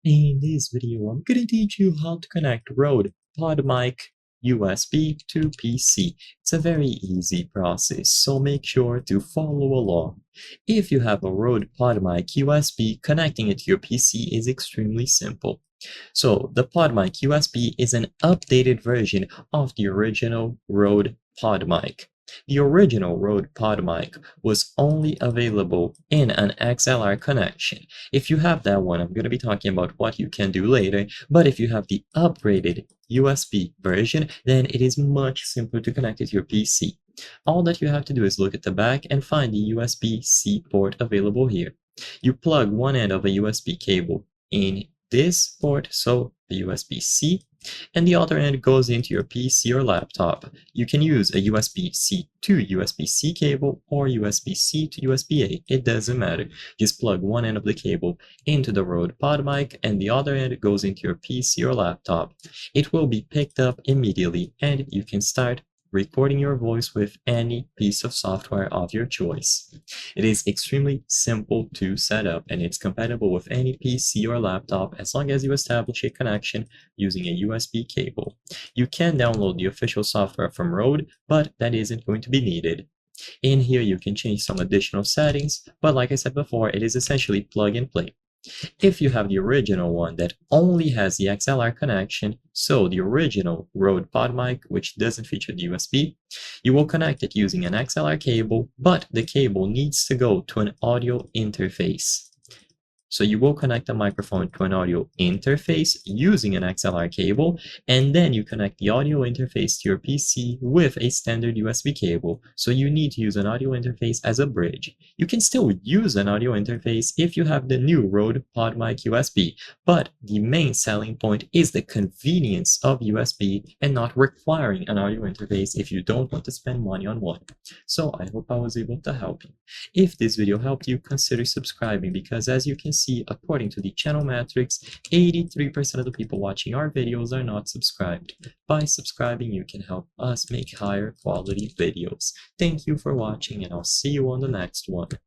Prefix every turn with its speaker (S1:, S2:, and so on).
S1: In this video, I'm going to teach you how to connect Rode PodMic USB to PC. It's a very easy process, so make sure to follow along. If you have a Rode PodMic USB, connecting it to your PC is extremely simple. So the PodMic USB is an updated version of the original Rode PodMic. The original Rode PodMic was only available in an XLR connection. If you have that one, I'm going to be talking about what you can do later, but if you have the upgraded USB version, then it is much simpler to connect it to your PC. All that you have to do is look at the back and find the USB-C port available here. You plug one end of a USB cable in this port, so the USB-C, and the other end goes into your PC or laptop. You can use a USB-C to USB-C cable or USB-C to USB-A. It doesn't matter. Just plug one end of the cable into the Rode PodMic and the other end goes into your PC or laptop. It will be picked up immediately and you can start recording your voice with any piece of software of your choice. It is extremely simple to set up and it's compatible with any PC or laptop as long as you establish a connection using a USB cable. You can download the official software from Rode, but that isn't going to be needed. In here you can change some additional settings, but like I said before, it is essentially plug and play. If you have the original one that only has the XLR connection, so the original Rode PodMic, which doesn't feature the USB, you will connect it using an XLR cable, but the cable needs to go to an audio interface. So you will connect the microphone to an audio interface using an XLR cable, and then you connect the audio interface to your PC with a standard USB cable. So you need to use an audio interface as a bridge. You can still use an audio interface if you have the new Rode PodMic USB, but the main selling point is the convenience of USB and not requiring an audio interface if you don't want to spend money on one. So I hope I was able to help you. If this video helped you, consider subscribing because as you can see, according to the channel metrics, 83% of the people watching our videos are not subscribed. By subscribing, you can help us make higher quality videos. Thank you for watching and I'll see you on the next one.